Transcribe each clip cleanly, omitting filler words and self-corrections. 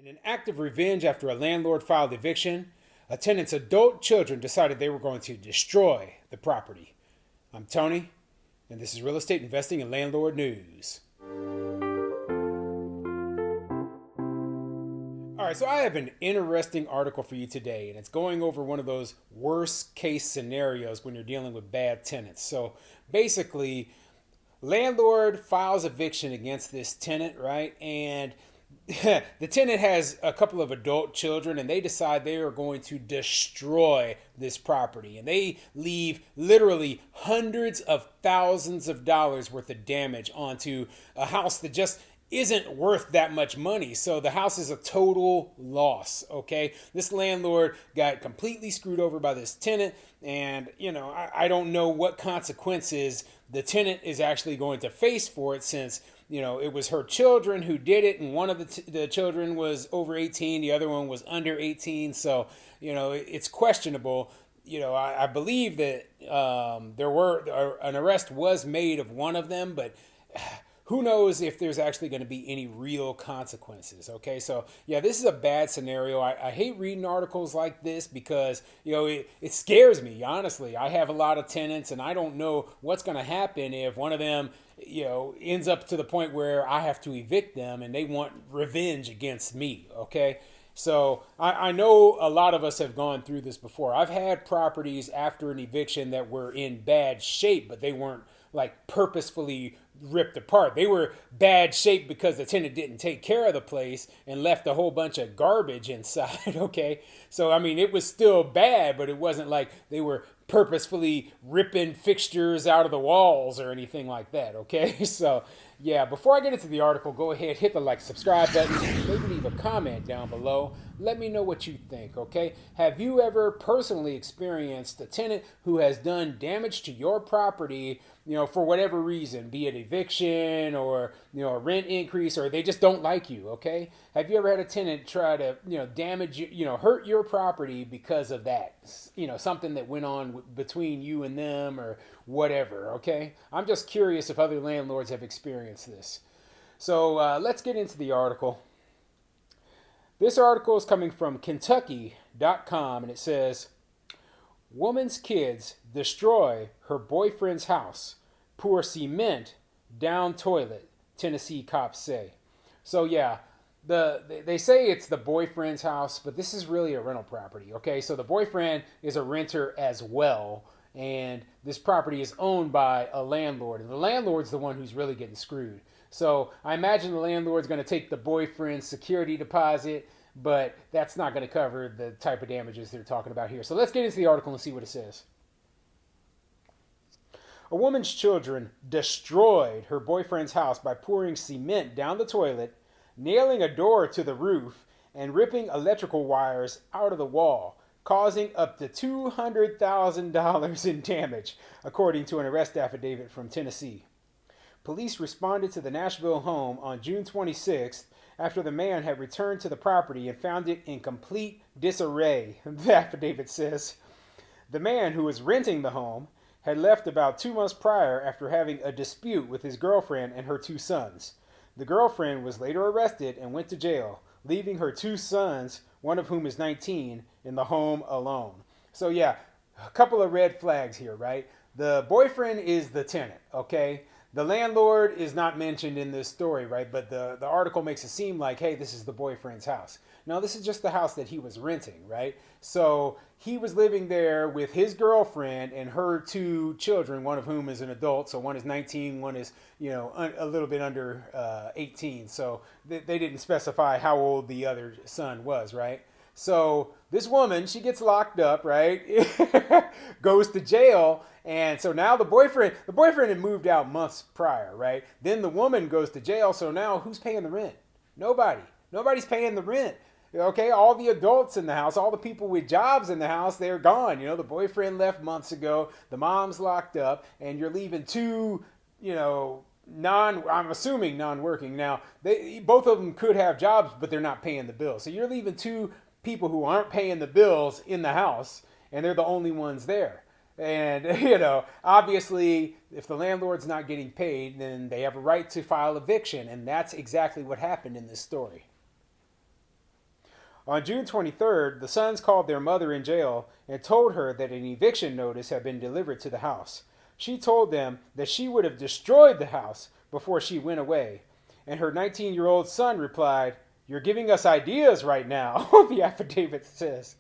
In an act of revenge after a landlord filed eviction, a tenant's adult children decided they were going to destroy the property. I'm Tony, and this is Real Estate Investing and Landlord News. All right, so I have an interesting article for you today, and it's going over one of those worst case scenarios when you're dealing with bad tenants. So basically, landlord files eviction against this tenant, right? And the tenant has a couple of adult children and they decide they are going to destroy this property, and they leave literally hundreds of thousands of dollars worth of damage onto a house that just isn't worth that much money. So the house is a total loss. Okay, this landlord got completely screwed over by this tenant, and I don't know what consequences the tenant is actually going to face for it, since it was her children who did it, and one of the children was over 18, the other one was under 18. So it's questionable. I believe that an arrest was made of one of them, but who knows if there's actually going to be any real consequences. Okay, so yeah, this is a bad scenario. I hate reading articles like this because it scares me, honestly. I have a lot of tenants and I don't know what's going to happen if one of them ends up to the point where I have to evict them and they want revenge against me. Okay, so I know a lot of us have gone through this before. I've had properties after an eviction that were in bad shape, but they weren't like purposefully ripped apart. They were bad shape because the tenant didn't take care of the place and left a whole bunch of garbage inside. Okay, so I mean, it was still bad, but it wasn't like they were purposefully ripping fixtures out of the walls or anything like that. Okay, so yeah, before I get into the article, go ahead, hit the subscribe button, maybe leave a comment down below. Let me know what you think. Okay, have you ever personally experienced a tenant who has done damage to your property, for whatever reason, be it eviction or a rent increase, or they just don't like you? Okay, have you ever had a tenant try to damage hurt your property because of that, something that went on between you and them or whatever? Okay, I'm just curious if other landlords have experienced this. So let's get into the article. This article is coming from Kentucky.com, and it says, "Woman's kids destroy her boyfriend's house, pour cement down toilet, Tennessee cops say." So yeah, they say it's the boyfriend's house, but this is really a rental property. Okay, so the boyfriend is a renter as well, and this property is owned by a landlord, and the landlord's the one who's really getting screwed. So I imagine the landlord's going to take the boyfriend's security deposit, but that's not going to cover the type of damages they're talking about here. So let's get into the article and see what it says. A woman's children destroyed her boyfriend's house by pouring cement down the toilet, nailing a door to the roof, and ripping electrical wires out of the wall, causing up to $200,000 in damage, according to an arrest affidavit from Tennessee. Police responded to the Nashville home on June 26th after the man had returned to the property and found it in complete disarray, the affidavit says. The man, who was renting the home, had left about 2 months prior after having a dispute with his girlfriend and her 2 sons. The girlfriend was later arrested and went to jail, leaving her 2 sons, one of whom is 19, in the home alone. So yeah, a couple of red flags here, right? The boyfriend is the tenant, okay? The landlord is not mentioned in this story, right? But the article makes it seem like, hey, this is the boyfriend's house. No, this is just the house that he was renting, right? So he was living there with his girlfriend and her 2 children, one of whom is an adult. So one is 19, one is, a little bit under 18. So they didn't specify how old the other son was, right? So this woman, she gets locked up, right? Goes to jail. And so now the boyfriend had moved out months prior, right? Then the woman goes to jail. So now who's paying the rent? Nobody. Nobody's paying the rent. Okay, all the adults in the house, all the people with jobs in the house, they're gone. The boyfriend left months ago. The mom's locked up, and you're leaving 2, I'm assuming non-working. Now, both of them could have jobs, but they're not paying the bills. So you're leaving 2 people who aren't paying the bills in the house, and they're the only ones there. And, obviously, if the landlord's not getting paid, then they have a right to file eviction. And that's exactly what happened in this story. On June 23rd, the sons called their mother in jail and told her that an eviction notice had been delivered to the house. She told them that she would have destroyed the house before she went away. And her 19-year-old son replied, "You're giving us ideas right now," the affidavit says.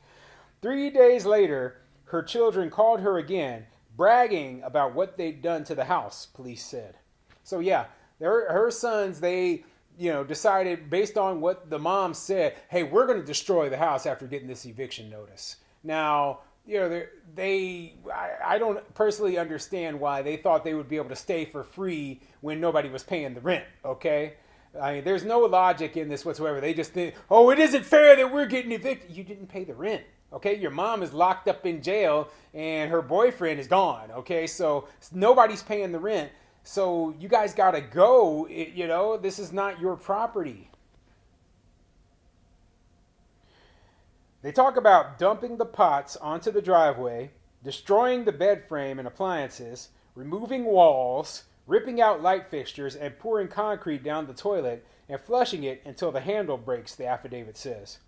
3 days later, her children called her again, bragging about what they'd done to the house, police said. So yeah, her sons, they decided based on what the mom said, hey, we're going to destroy the house after getting this eviction notice. Now, I don't personally understand why they thought they would be able to stay for free when nobody was paying the rent, okay? I mean, there's no logic in this whatsoever. They just think, oh, it isn't fair that we're getting evicted. You didn't pay the rent, okay? Your mom is locked up in jail and her boyfriend is gone, okay? So nobody's paying the rent. So you guys got to go, this is not your property. They talk about dumping the pots onto the driveway, destroying the bed frame and appliances, removing walls, ripping out light fixtures, and pouring concrete down the toilet and flushing it until the handle breaks, the affidavit says.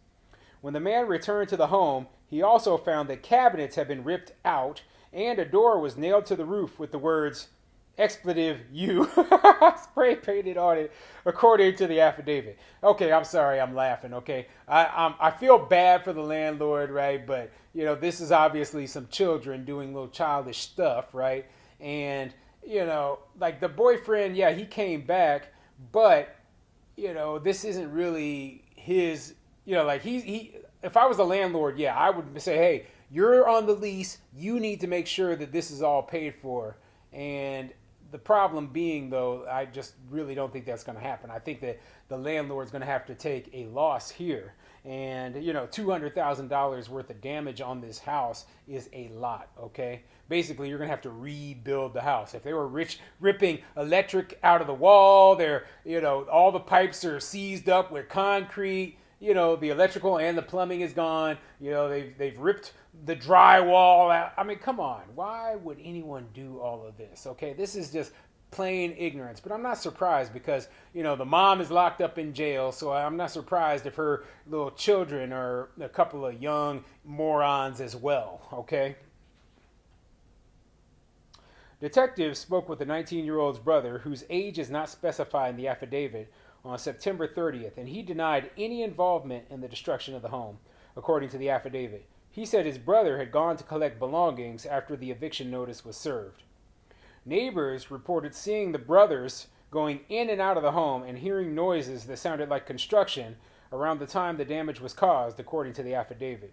When the man returned to the home, he also found that cabinets had been ripped out and a door was nailed to the roof with the words, expletive "you" spray painted on it, according to the affidavit. Okay, I'm sorry, I'm laughing. Okay, I feel bad for the landlord, right? But this is obviously some children doing little childish stuff, right? And like the boyfriend, yeah, he came back, but this isn't really his. Like he. If I was the landlord, yeah, I would say, hey, you're on the lease. You need to make sure that this is all paid for. And the problem being, though, I just really don't think that's going to happen. I think that the landlord's going to have to take a loss here. And, $200,000 worth of damage on this house is a lot, okay? Basically, you're going to have to rebuild the house. If they were ripping electric out of the wall, all the pipes are seized up with concrete, the electrical and the plumbing is gone. They've ripped the drywall out. I mean, come on. Why would anyone do all of this? Okay, this is just plain ignorance. But I'm not surprised because, the mom is locked up in jail. So I'm not surprised if her little children are a couple of young morons as well. Okay. Detectives spoke with the 19-year-old's brother, whose age is not specified in the affidavit, on September 30th, and he denied any involvement in the destruction of the home, according to the affidavit. He said his brother had gone to collect belongings after the eviction notice was served. Neighbors reported seeing the brothers going in and out of the home and hearing noises that sounded like construction around the time the damage was caused, according to the affidavit.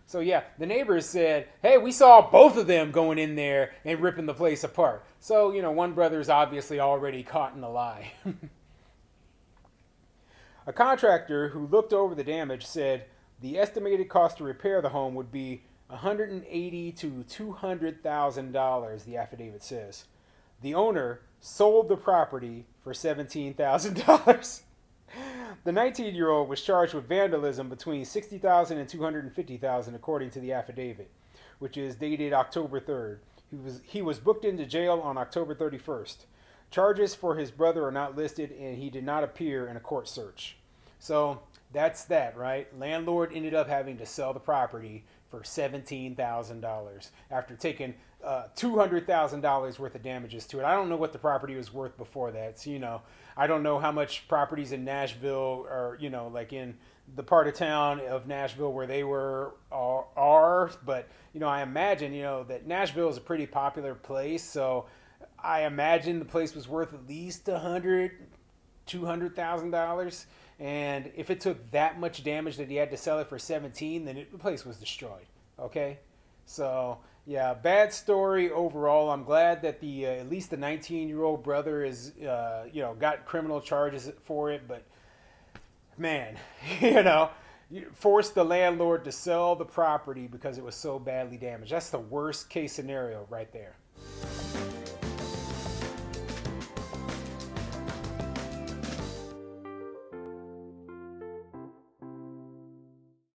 So yeah, the neighbors said, hey, we saw both of them going in there and ripping the place apart. So, one brother's obviously already caught in a lie. A contractor who looked over the damage said the estimated cost to repair the home would be $180,000 to $200,000, the affidavit says. The owner sold the property for $17,000. The 19-year-old was charged with vandalism between $60,000 and $250,000, according to the affidavit, which is dated October 3rd. He was booked into jail on October 31st. Charges for his brother are not listed, and he did not appear in a court search. So that's that, right? Landlord ended up having to sell the property for $17,000 after taking $200,000 worth of damages to it. I don't know what the property was worth before that. So, I don't know how much properties in Nashville are, like in the part of town of Nashville where they were are. But, I imagine, that Nashville is a pretty popular place. So I imagine the place was worth at least $200,000. And if it took that much damage that he had to sell it for 17, then the place was destroyed. Okay, so yeah, bad story overall. I'm glad that the at least the 19-year-old brother is got criminal charges for it. But man, forced the landlord to sell the property because it was so badly damaged. That's the worst case scenario right there.